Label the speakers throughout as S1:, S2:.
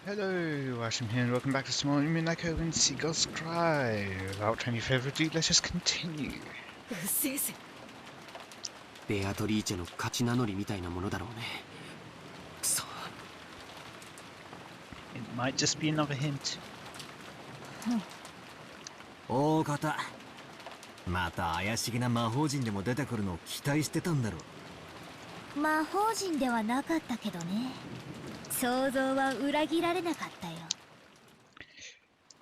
S1: Hello, Watem here, and welcome back to some more Umineko When They Cry. Without any further ado, let us continue.
S2: ベアトリーチェの勝ち名乗りみたいなものだろうね。くそ。
S1: It might just be another hint.
S2: 大方、また怪しげな魔法陣でも出てくるのを期待してたんだろ
S3: う。魔法陣ではなかったけどね。想像は裏切られなかったよ。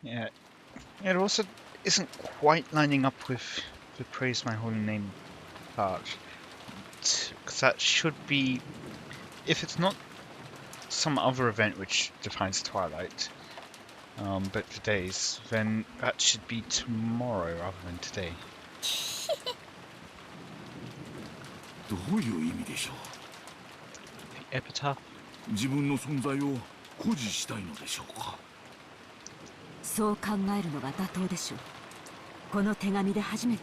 S1: Yeah, it also isn't quite lining up with the praise my holy name part. Because that should be, if it's not some other event which defines Twilight, but today's, then that should be tomorrow rather than today.
S4: どういう意味でしょう。
S1: The Epitaph?
S4: 自分の存在を誇示したいのでしょうか。
S5: そう考えるのが妥当でしょう。この手紙で初めて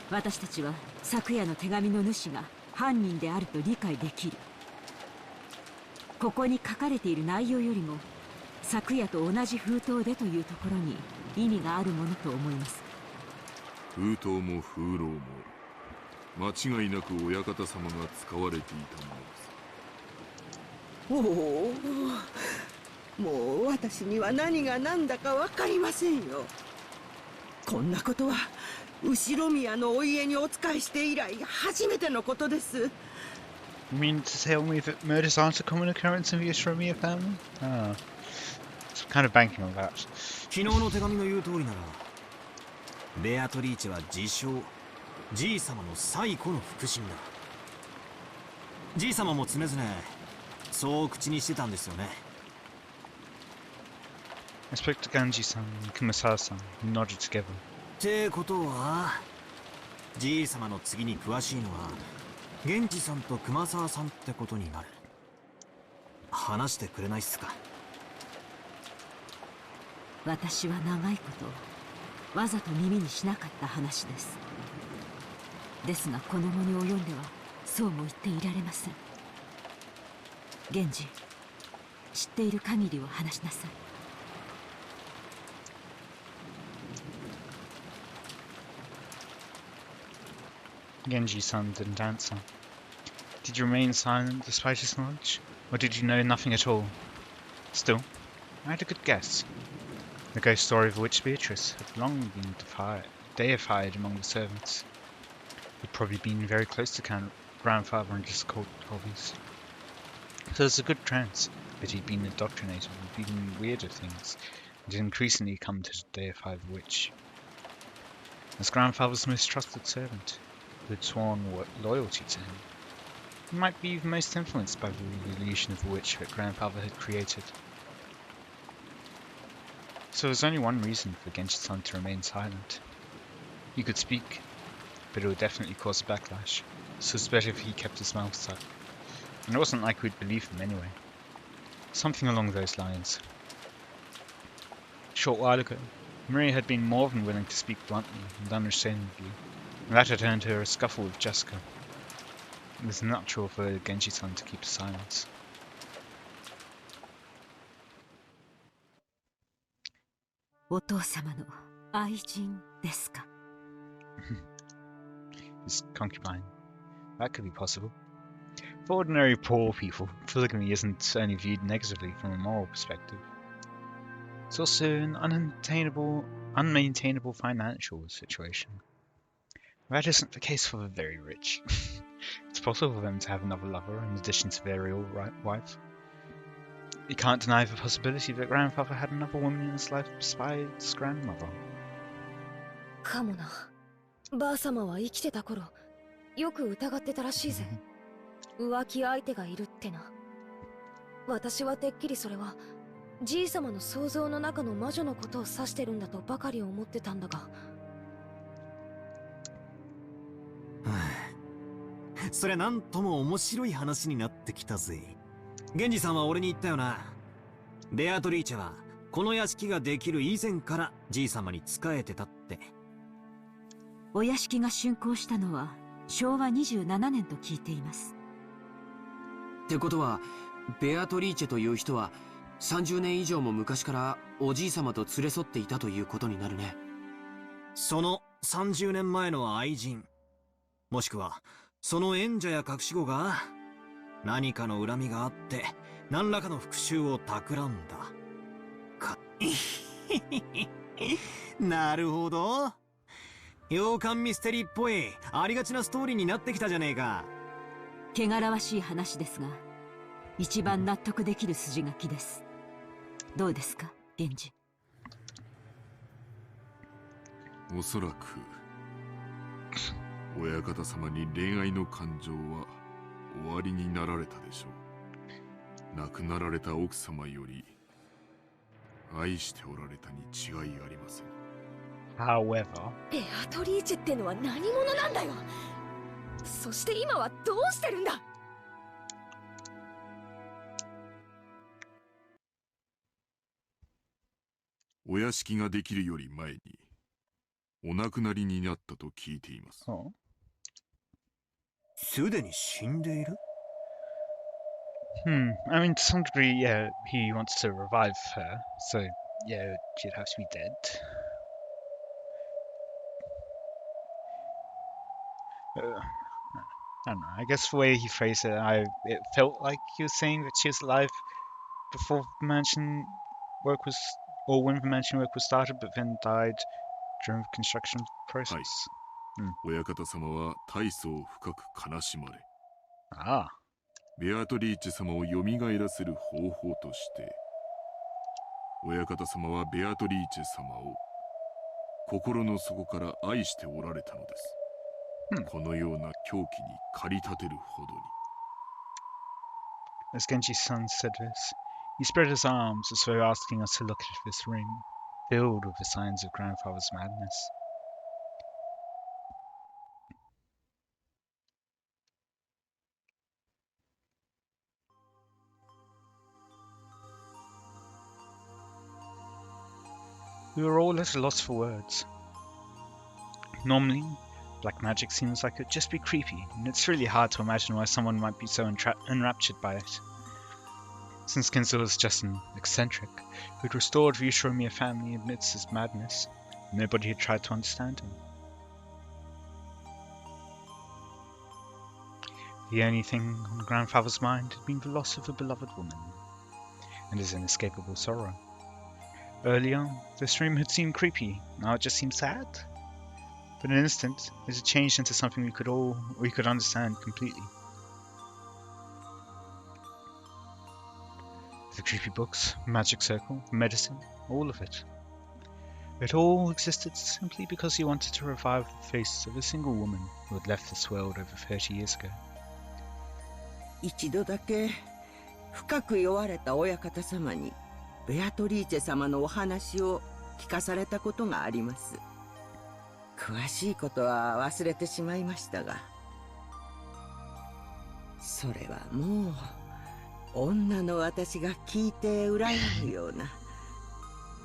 S5: 私たちは昨夜の手紙の主が犯人であると理解できる。ここに書かれている内容よりも昨夜と同じ封筒でというところに意味があるものと思います。
S4: 封筒も風浪も間違いなく親方様が使われていたものです。
S6: おお、もう私には何が何だか分かりませんよ。こんなことは後ろ宮のお家にお仕えして以来初めてのことです。
S1: You mean to tell me that murders aren't a common occurrence in the Astronomia family? Ah, so I'm kind of banking on that.
S2: 昨日の手紙の言う通りなら、ベアトリーチェは自称じい様の最古の腹心だ。じい様も常々そう口にしてたんですよね。
S1: I spoke to Ganji-san and Kumasara-san and nodded together.
S2: ってことは、じい様の次に詳しいのは源氏さんと熊沢さんってことになる。話してくれないっすか。
S5: 私は長いことわざと耳にしなかった話です。ですがこの後に及んではそうも言っていられません。源氏、知っている限りを話しなさい。
S1: Genji-san didn't answer. Did you remain silent despite his knowledge? Or did you know nothing at all? Still, I had a good guess. The ghost story of Witch Beatrice had long been deified among the servants. He'd probably been very close to grandfather in his occult hobbies. So there's a good chance that he'd been indoctrinated with even weirder things, and had increasingly come to deify the witch. As grandfather's most trusted servant, who had sworn loyalty to him, he might be the most influenced by the illusion of the witch that grandfather had created. So there's only one reason for Genji-san to remain silent. He could speak, but it would definitely cause a backlash, so it's better if he kept his mouth shut. And it wasn't like we'd believe him anyway. Something along those lines. A short while ago, Maria had been more than willing to speak bluntly and unrestrainedly, and that had earned her a scuffle with Jessica. It was natural for Genji-san to keep silence.
S5: お父様の愛人ですか。
S1: His concubine. That could be possible. For ordinary poor people, polygamy isn't only viewed negatively from a moral perspective. It's also an unmaintainable financial situation. That isn't the case for the very rich. It's possible for them to have another lover in addition to their real wife. You can't deny the possibility that grandfather had another woman in his life besides grandmother.
S7: かもな。ばあ様は生きてた頃、よく疑ってたらしいぜ。浮気相手がいるってな。私はてっきりそれはじい様の想像の中の魔女のことを指してるんだとばかり思ってたんだが。
S2: それなんとも面白い話になってきたぜ。源氏さんは俺に言ったよな。ベアトリーチェはこの屋敷ができる以前からじい様に仕えてたって。
S5: お屋敷が竣工したのは昭和27年と聞いています。
S2: ってことはベアトリーチェという人は
S8: 30年以上も昔からおじい様と連れ添っていたということになるね。
S2: その30年前の愛人、もしくはその縁者や隠し子が何かの恨みがあって何らかの復讐を企んだか。なるほど。洋館ミステリーっぽいありがちなストーリーになってきたじゃねえか。
S5: 汚らわしい話ですが、一番納得できる筋書きです。どうですか、源氏。
S4: おそらく親方様に恋愛の感情は終わりになられたでしょう。亡くなられた奥様より愛しておられたに違いありません。
S1: However,
S7: ベアトリーチェってのは何者なんだよ。そして今はどうしてるんだ。
S4: お屋敷ができるより前にお亡くなりになったと聞いています。
S1: oh.
S2: すでに死んでいる。
S1: I mean, to some degree, yeah, he wants to revive her, so yeah, she'd have to be dead. I don't know. I guess the way he phrased it, it felt like he was saying that she was alive before the mansion work was, or when the mansion work was started, but then died during the construction process.
S4: 親方様は大層深く悲しまれ、
S1: Ah.
S4: ベアトリーチェ様を蘇らせる方法として親方様はベアトリーチェ様を心の底から愛しておられたのです。このような狂気に駆り立てるほどに。
S1: As Genji's son said this, he spread his arms as though asking us to look at this ring, filled with the signs of grandfather's madness. We were all at a loss for words. Normally, black magic seems like it'd just be creepy, and it's really hard to imagine why someone might be so enraptured by it. Since Kinzo was just an eccentric who'd restored the Ushiromiya family amidst his madness, nobody had tried to understand him. The only thing on grandfather's mind had been the loss of a beloved woman, and his inescapable sorrow. Earlier, this room had seemed creepy, now it just seemed sad. But in an instant, it had changed into something we could understand completely. The creepy books, magic circle, medicine, all of it. It all existed simply because he wanted to revive the face of a single woman who had left this world over 30 years ago.
S6: 一度だけ深く酔われた親方様にベアトリーチェ様のお話を聞かされたことがあります。詳しいことは忘れてしまいましたが、それはもう女の私が聞いて羨むような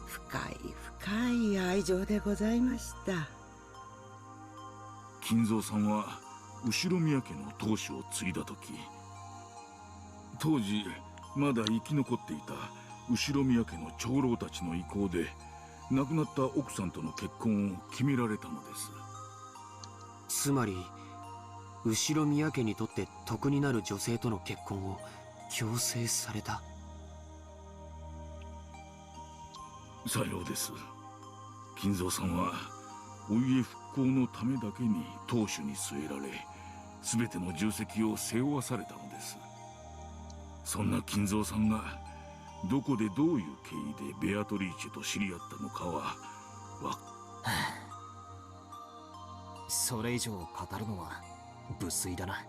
S6: 深い深い愛情でございました。
S4: 金蔵さんは後宮家の当主を継いだ時、当時まだ生き残っていた後宮家の長老たちの意向で亡くなった奥さんとの結婚を決められたのです。
S8: つまり後宮家にとって得になる女性との結婚を強制された。
S4: さようです。金蔵さんはお家復興のためだけに当主に据えられ、全ての重責を背負わされたのです。そんな金蔵さんがどこでどういう経緯でベアトリーチェと知り合ったのかは
S2: それ以上語るのは無粋だな。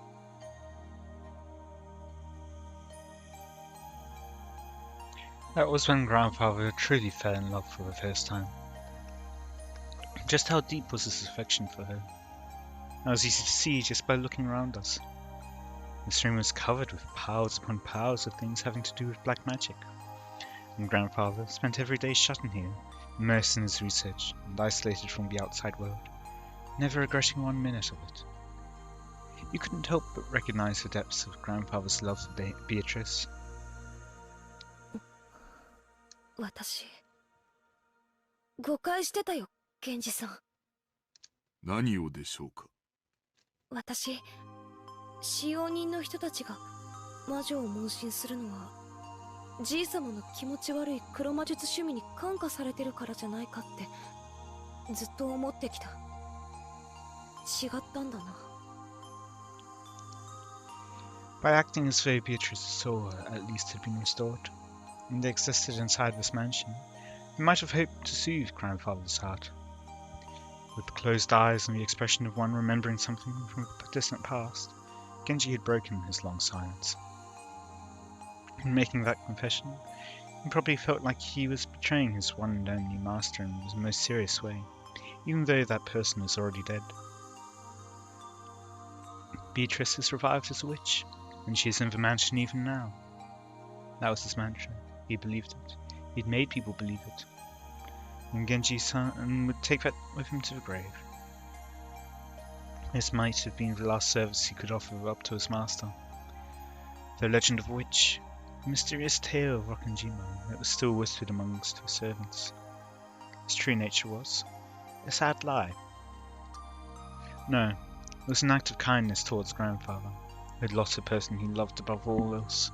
S1: That was when grandfather truly fell in love for the first time. Just how deep was his affection for her? That was easy to see just by looking around us. This room was covered with piles upon piles of things having to do with black magic. And grandfather spent every day shut in here, immersed in his research and isolated from the outside world, never regretting 1 minute of it. You couldn't help but recognize the depths of grandfather's love for Beatrice.
S7: 私誤解してたよ、源氏さん。
S4: 何をでしょうか。
S7: 私、使用人の人たちが魔女を問診するのはじい様の気持ち悪い黒魔術趣味に感化されてるからじゃないかってずっと思ってきた。違ったんだな。
S1: By acting as though Beatrice's soul at least had been restored, and they existed inside this mansion, they might have hoped to soothe grandfather's heart. With closed eyes and the expression of one remembering something from a distant past, Genji had broken his long silence. In making that confession, he probably felt like he was betraying his one and only master in the most serious way, even though that person was already dead. Beatrice is revived as a witch, and she is in the mansion even now. That was his mantra. He believed it. He'd made people believe it. And Genji-san would take that with him to the grave. This might have been the last service he could offer up to his master. The legend of a witch, the mysterious tale of Rokkenjima that was still whispered amongst his servants. His true nature was a sad lie. No, it was an act of kindness towards grandfather, who had lost a person he loved above all else.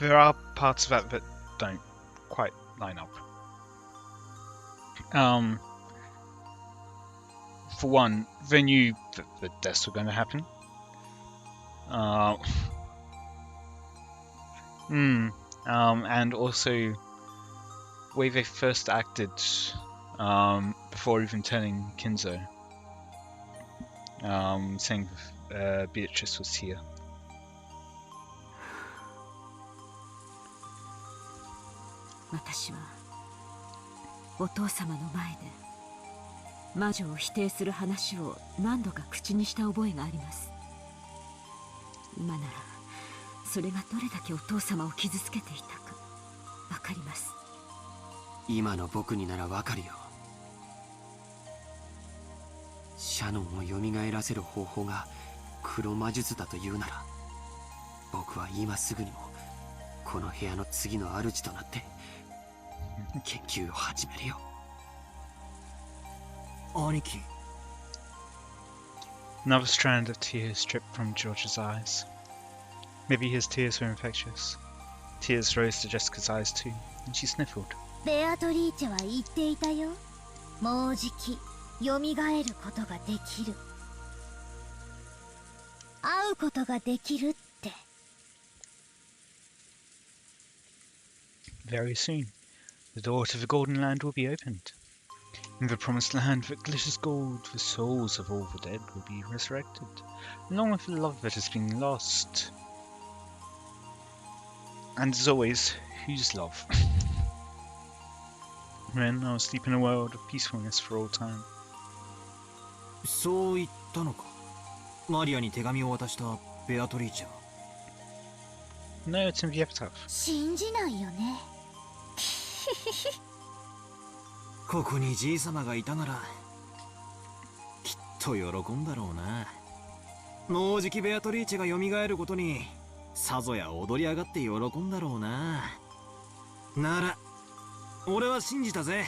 S1: There are parts of that that don't quite line up. For one, they knew that the deaths were going to happen. And also, the way they first acted before even telling Kinzo, saying Beatrice was here.
S5: 私はお父様の前で魔女を否定する話を何度か口にした覚えがあります。今ならそれがどれだけお父様を傷つけていたかわかります。
S8: 今の僕にならわかるよ。シャノンを蘇らせる方法が黒魔術だというなら、僕は今すぐにもこの部屋の次の主となって研究を始めるよ。
S2: 兄貴。
S1: Another strand of tears dripped from George's eyes. Maybe his tears were infectious. Tears rose to Jessica's eyes too, and she sniffled.
S3: ベアトリーチェは言っていたよ。もうじき蘇ることができる。会うことができるって。
S1: Very soon, the door to the Golden Land will be opened. In the promised land that glitters gold, the souls of all the dead will be resurrected, along with the love that has been lost. And as always, whose love? Then I'll sleep in a world of peacefulness for all time.
S2: そう言ったのか。マリアに手紙を渡したベアトリーチェは。
S1: No, it's in the epitaph.
S3: 信じないよね。
S2: ここにじい様がいたならきっと喜んだろうな。もうじきベアトリーチェが蘇ることにさぞや踊り上がって喜んだろうな。なら俺は信じたぜ。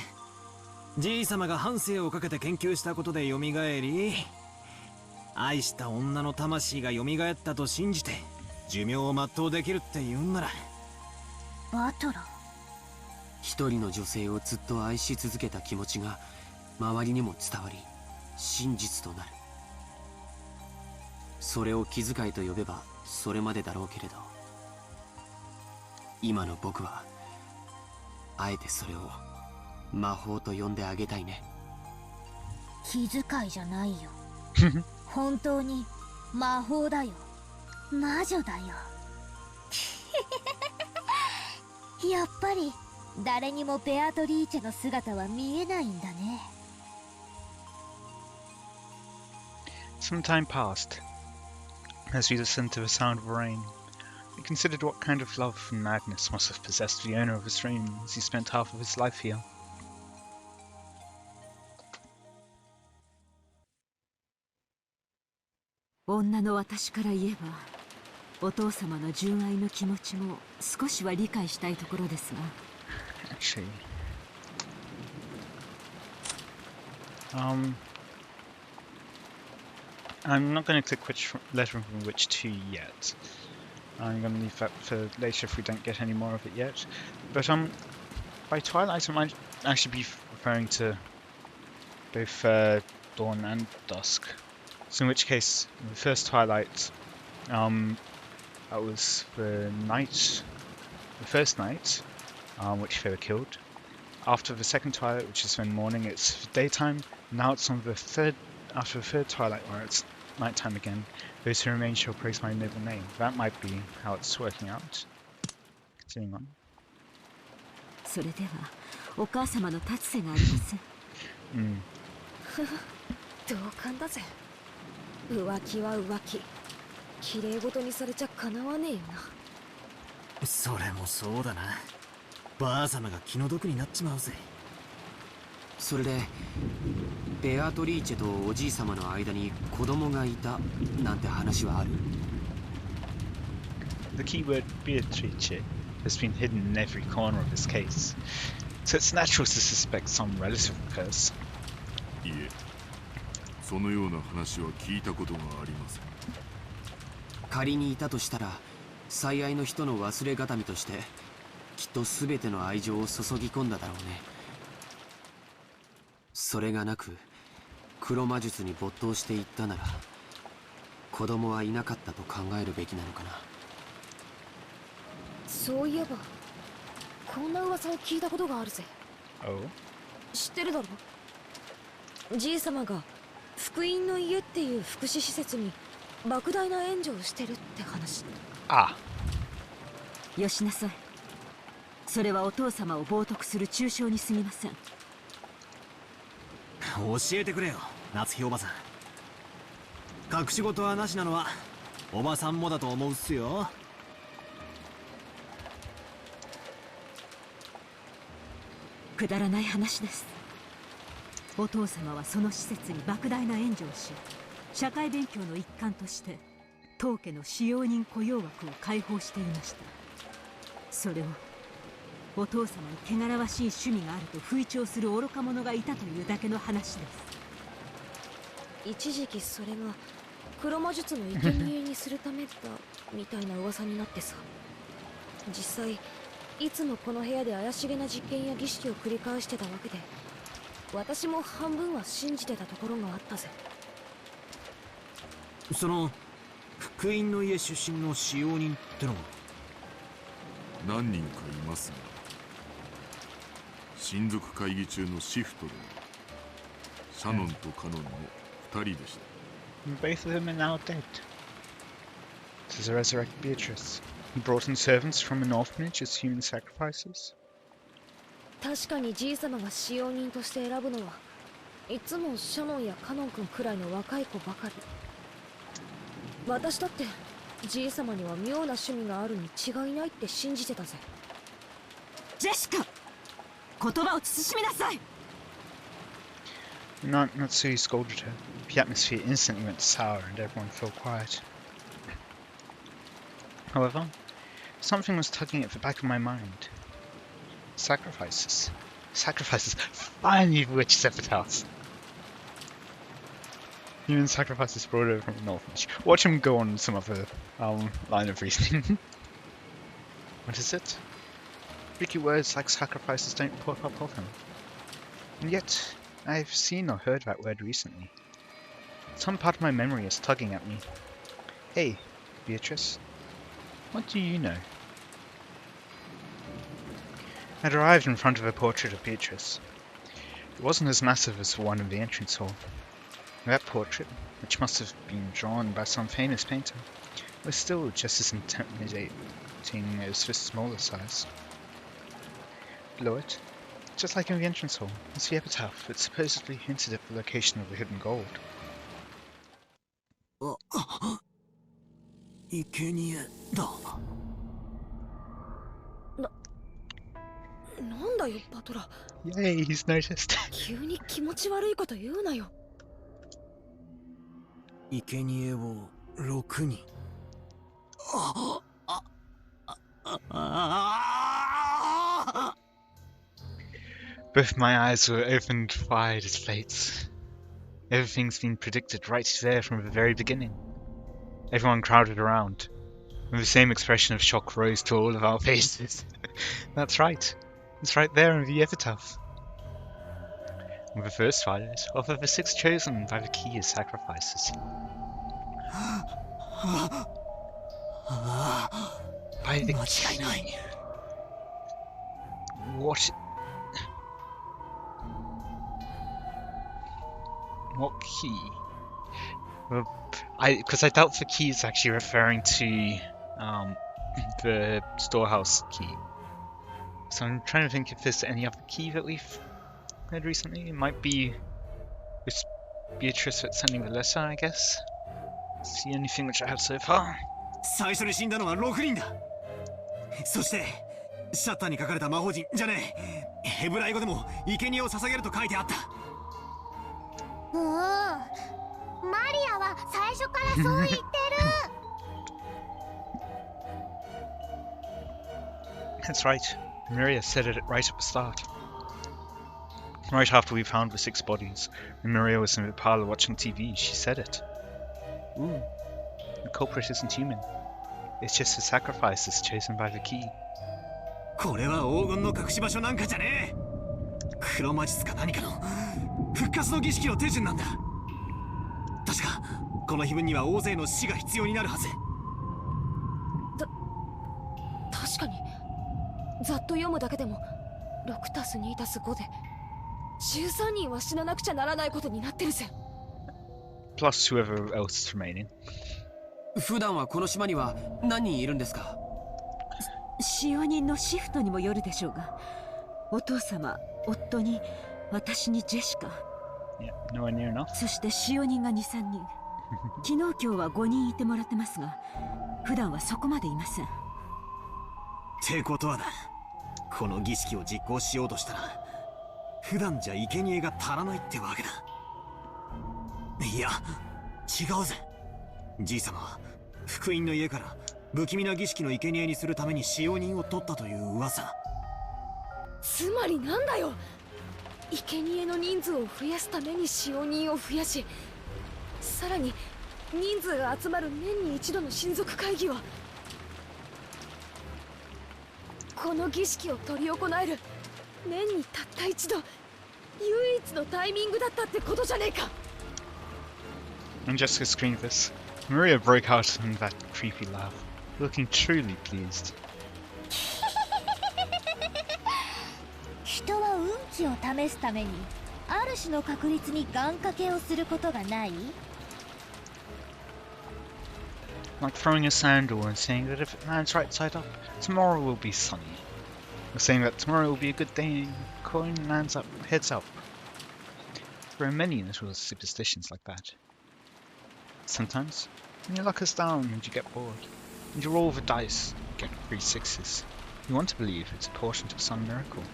S2: じい様が半生をかけて研究したことで蘇り、愛した女の魂が蘇ったと信じて寿命を全うできるって言うんなら。
S3: バトラー、
S8: 一人の女性をずっと愛し続けた気持ちが周りにも伝わり真実となる。それを気遣いと呼べばそれまでだろうけれど、今の僕はあえてそれを魔法と呼んであげたいね。
S3: 気遣いじゃないよ。本当に魔法だよ。魔女だよ。やっぱり誰にもベアトリーチェの姿は見えないんだね。
S1: Some time passed. As we listened to the sound of rain, we considered what kind of love and madness must have possessed the owner of this dream as he spent half of his life here.
S5: 女の私から言えばお父様の純愛の気持ちも少しは理解したいところですが。
S1: Actually, I'm not going to click which letter from which to yet. I'm going to leave that for later if we don't get any more of it yet. But by twilight I might actually be referring to both dawn and dusk. So in which case, the first twilight, that was the night, the first night, which they were killed. After the second twilight, which is when morning, it's daytime. Now it's on the third, after the third twilight, where it's nighttime again. Those who remain shall praise my noble name. That might be how it's working out. Continuing on.
S5: それではお母様の立つ瀬がありません。
S7: 同感だぜ。浮気は浮気。綺麗事にされちゃかなわねえよな。
S2: それもそうだな。ばあ様が気の毒になっちまうぜ。
S8: それでベアトリーチェとおじい様の間に子供がいたなんて話はある？
S1: The keyword Beatrice has been hidden in every corner of this case, so it's natural to suspect some relative curse.
S4: いえ、そのような話は聞いたことがありません。
S8: 仮にいたとしたら最愛の人の忘れがたみとしてきっと全ての愛情を注ぎ込んだだろうね。それがなく黒魔術に没頭していったなら子供はいなかったと考えるべきなのかな。
S7: そういえばこんな噂を聞いたことがあるぜ。
S1: Oh?
S7: 知ってるだろ。じい様が福音の家っていう福祉施設に莫大な援助をしてるって話。
S1: Ah.
S5: よしなさい。それはお父様を冒涜する中傷に過ぎません。
S2: 教えてくれよ、夏日おばさん。隠し事はなしなのはおばさんもだと思うっすよ。
S5: くだらない話です。お父様はその施設に莫大な援助をし、社会勉強の一環として当家の使用人雇用枠を開放していました。それをお父様に汚らわしい趣味があると吹聴する愚か者がいたというだけの話です。
S7: 一時期それが黒魔術の生贄にするためだみたいな噂になってさ。実際いつもこの部屋で怪しげな実験や儀式を繰り返してたわけで、私も半分は信じてたところがあったぜ。
S2: その福音の家出身の使用人ってのは
S4: 何人かいますが、親族会議中のシフトでシャノンとカノンの2人でした。
S1: Both of them are now dead. To the resurrected Beatrice, who brought in servants from an orphanage as human sacrifices.
S7: 確かにじい様が使用人として選ぶのはいつもシャノンやカノン君くらいの若い子ばかり。私だってじい様には妙な趣味があるに違いないって信じてたぜ。
S5: ジェシカ、言葉を慎みなさい。
S1: Natsui scolded her. The atmosphere instantly went sour and everyone fell quiet. However, something was tugging at the back of my mind. Sacrifices. Sacrifices. Finally reached Epitaph. Human sacrifices brought over from an orphanage. Watch him go on some other line of reasoning. What is it? Tricky words like sacrifices don't pop up often. And yet, I've seen or heard that word recently. Some part of my memory is tugging at me. Hey, Beatrice. What do you know? I'd arrived in front of a portrait of Beatrice. It wasn't as massive as the one in the entrance hall. That portrait, which must have been drawn by some famous painter, was still just as intimidating as the smaller size. Below it, just like in the entrance hall, was the epitaph that supposedly hinted at the location of the hidden gold.
S2: 生贄だ。
S7: なんだよパトラ。
S1: Yay, he's noticed.
S7: 急に気持ち悪いこと言うなよ。
S2: 生贄を6人。
S1: Both my eyes were opened wide as plates. Everything's been predicted right there from the very beginning. Everyone crowded around, and the same expression of shock rose to all of our faces. That's right. It's right there in the epitaph. And the first fighters of the 6 chosen by the key as sacrifices. By the key. What? What key? Well, because I doubt the key is actually referring to the storehouse key. So I'm trying to think if there's any other key that we've heard recently. It might be with Beatrice that's sending the letter, I guess. It's the only thing which I have so far.
S2: 最初に死んだのは6人だ。そしてシャッターに書かれた魔法陣じゃねえ、ヘブライ語でも生贄を捧げると書いてあった。
S3: マリアは最初からそう言ってる。
S1: That's right. Maria said it right at the start. Right after we found the 6 bodies, and Maria was in the parlor watching TV, she said it. Ooh, the culprit isn't human. It's just a sacrifice chosen by the key.
S2: これは黄金の隠し場所なんかじゃねえ。黒魔術か何かの復活の儀式の手順なんだ。確かこの碑文には大勢の死が必要になるはず。
S7: 確かにざっと読むだけでも 6+2+5 で13人は死ななくちゃならないことになってるぜ。
S1: Plus whoever else is remaining.
S8: 普段はこの島には何人いるんですか？
S5: 使用人のシフトにもよるでしょうが、お父様、夫に、私にジェシカ、
S1: Yeah, nowhere near enough.
S5: そして使用人が 2,3 人。昨日今日は5人いてもらってますが、普段はそこまでいません。
S2: ってことはだ、この儀式を実行しようとしたら普段じゃ生贄が足らないってわけだ。いや違うぜ。じい様は福音の家から不気味な儀式の生贄にするために使用人を取ったという噂。
S7: つまりなんだよ、生贄の人数を増やすために使用人を増やし、さらに人数が集まる年に一度の親族会議はこの儀式を執り行える年にたった一度唯一のタイミングだったってことじゃねえか。
S1: And Jessica screamed this. Maria broke out in that creepy laugh, looking truly pleased.
S3: 人は運気を試すためにある種の確率に願掛けをすることがない？
S1: Like throwing a sandal and saying that if it lands right side up, tomorrow will be sunny. Or saying that tomorrow will be a good day and the coin lands up, heads up. There are many little superstitions like that. Sometimes, when your luck is down and you get bored, and you roll the dice, you get 3 6s. You want to believe it's a portion of some miracle.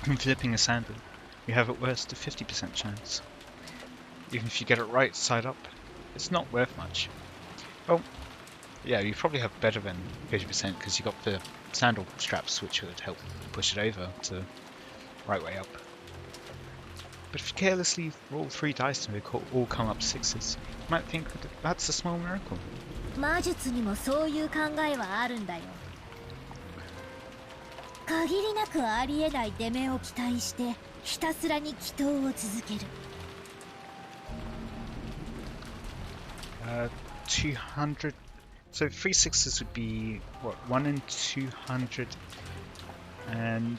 S1: When flipping a sandal, you have at worst a 50% chance. Even if you get it right side up, it's not worth much. Well, yeah, you probably have better than 50% because you got the sandal straps which would help push it over to right way up. But if you carelessly roll 3 dice and they all come up 6s, you might think that that's a small miracle.
S3: 魔術にもそういう考えはあるんだよ。限りなくありえない出目を期待してひたすらに祈祷を続ける。
S1: 200. So 3 6s would be what, 1 in 200 and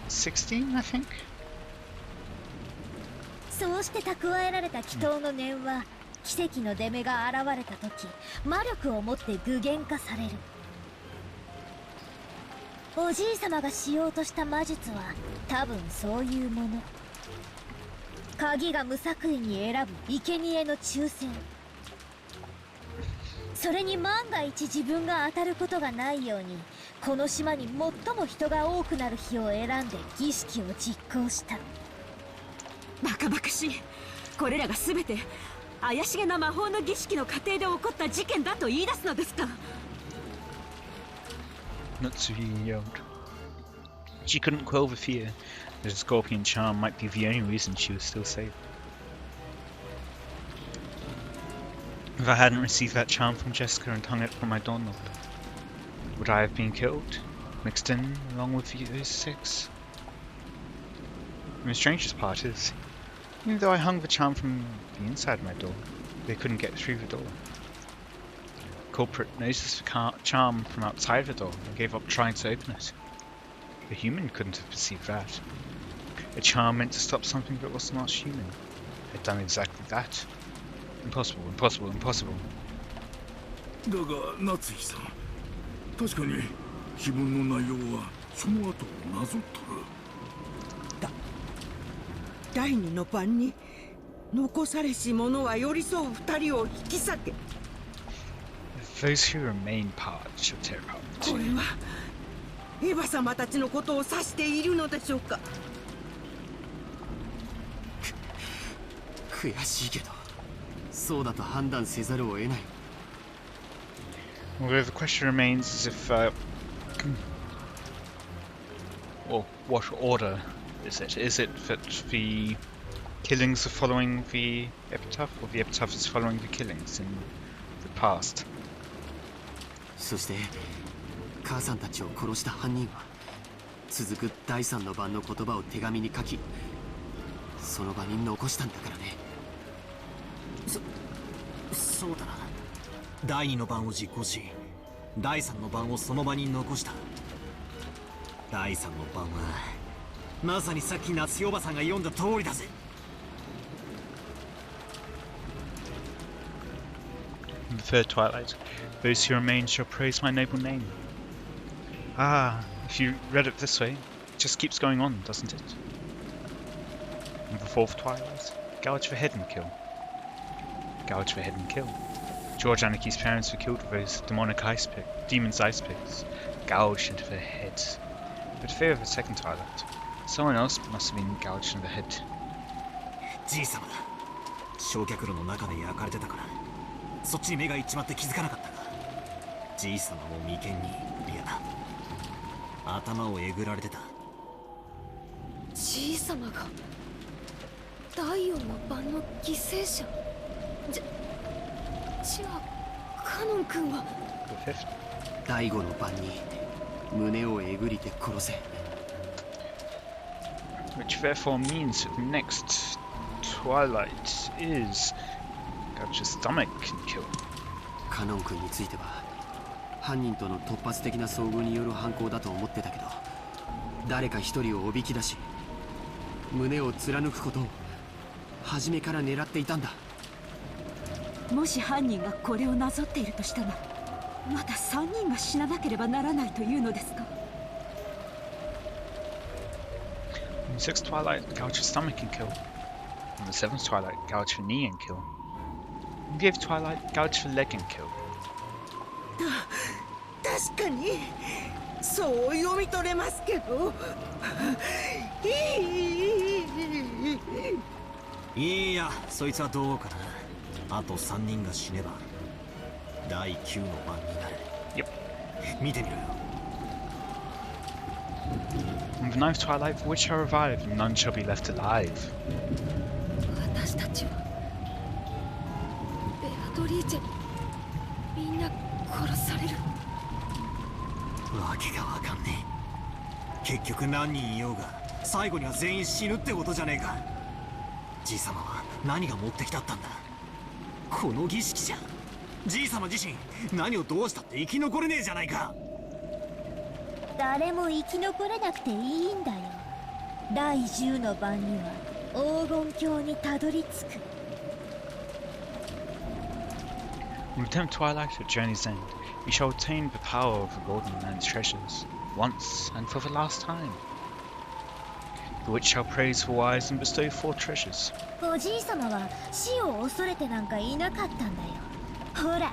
S1: 16, I think.
S3: そうして蓄えられた祈祷の念は奇跡の出目が現れた時、魔力を持って具現化される。おじいさまがしようとした魔術は多分そういうもの。鍵が無作為に選ぶ生贄の抽選。それに万が一自分が当たることがないように、この島に最も人が多くなる日を選んで儀式を実行した。
S5: バカバカしい。これらが全て怪しげな魔法の儀式の過程で起こった事件だと言い出すのですか。
S1: Natsuhi yelled. She couldn't quell the fear that a scorpion charm might be the only reason she was still safe. If I hadn't received that charm from Jessica and hung it from my doorknob, would I have been killed, mixed in along with those 6? And the strangest part is, even though I hung the charm from the inside my door, they couldn't get through the door. The culprit noticed the charm from outside the door and gave up trying to open it. A human couldn't have perceived that. A charm meant to stop something that was not human had done exactly that. Impossible, impossible, impossible.
S4: だが夏日さん、確かに碑文の内容はその後をなぞっとる。
S6: 第二の晩に残されし者は寄り添う二人を引き裂け。
S1: Those who remain part shall tear apart.
S6: これはエヴァ様たちのことを指しているのでしょうか。
S8: 悔しいけど、そうだと判断せざるを得ない。
S1: Although the question remains as if, well, what order is it? Is it that the killings are following the Epitaph, or the Epitaph is following the killings in the past?
S8: そして母さんたちを殺した犯人は続く第3の晩の言葉を手紙に書き、その場に残したんだからね。
S2: そうだな。第2の晩を実行し、第3の晩をその場に残した。第3の晩はまさにさっき夏日おばさんが読んだ通りだぜ。
S1: In the third twilight, those who remain shall praise my noble name. Ah, if you read it this way, it just keeps going on, doesn't it? In the fourth twilight, gouge for head and kill. Gouge for head and kill. George Anaki's parents were killed with those demon's ice picks, gouged into their heads. But fear of the second twilight, someone else must have been gouged into the head.
S2: じいさまだ。焼却炉の中で焼かれてたから、そっちに目がいっちまって気づかなかったが、じいさまも眉間に、いや、頭をえぐられてた。
S7: じいさまが第4の晩の犠牲者。じゃあカノン君は
S1: The fifth.
S8: 第5の晩に胸をえぐりて殺せ。
S1: Which therefore means that the next twilight is gouge your stomach and kill.
S8: カノン君については犯人との突発的な遭遇による犯行だと思ってたけど、誰か一人をおびき出し胸を貫くことを初めから狙っていたんだ。
S5: もし犯人がこれをなぞっているとしたら、また3人が死ななければならないというのですか。
S1: In the sixth twilight, gouge your stomach and kill. In the seventh twilight, gouge your knee and kill. In the eighth twilight, gouge your leg and kill.
S6: 確かにそう読み取れますけど。
S2: いや、そいつはどうかな。あと3人が死ねば第9の晩になる。見てみろよ。
S1: In the ninth twilight, the witch shall revive, and none shall be left alive.
S7: 私たちはベアトリーチェにみんな殺される。
S2: わけがわかんねえ。結局何人いようが最後には全員死ぬってことじゃねえか。じいさまは何が目的だったんだ。この儀式じゃじいさま自身何をどうしたって生き残れねえじゃないか。
S3: 誰も生き残れなくていいんだよ。第10の晩には黄金鏡にたどり着く。
S1: On the tenth twilight at journey's end, we shall obtain the power of the Golden Land's treasures, once and for the last time. The witch shall praise the wise and bestow 4 treasures.
S3: おじいさまは死を恐れてなんかいなかったんだよ。ほら、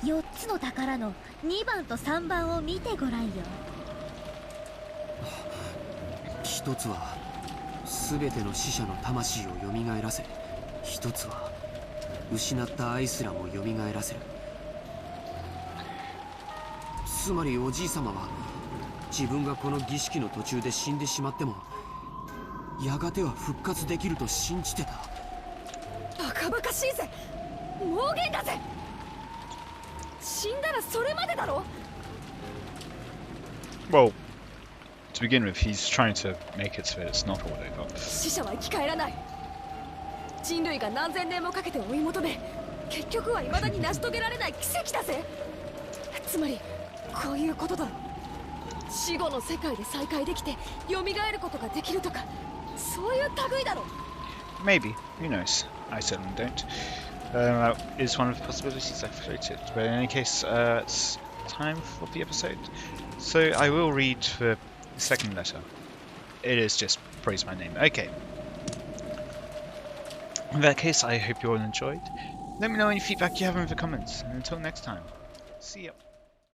S3: 4つの宝の2番と3番を見てごらんよ。
S8: 一つは全ての死者の魂を蘇らせ、一つは失った愛すらも蘇らせる。つまりおじい様は自分がこの儀式の途中で死んでしまってもやがては復活できると信じてた。
S7: バカバカしいぜ、妄言だぜ。死んだらそれまでだろ。
S1: Well, to begin with, he's trying to make it so it's not all over.
S7: 死者は生き返らない。人類が何千年もかけて追い求め、結局は未だに成し遂げられない奇跡だぜ。つまりこういうことだろ。死後の世界で再会できて蘇ることができるとか、そういう類だろ。
S1: Maybe, who knows? I certainly don't. That is one of the possibilities I floated. But in any case, it's time for the episode. So I will read the second letter. It is just praise my name. Okay. In that case, I hope you all enjoyed. Let me know any feedback you have in the comments. And until next time, see ya.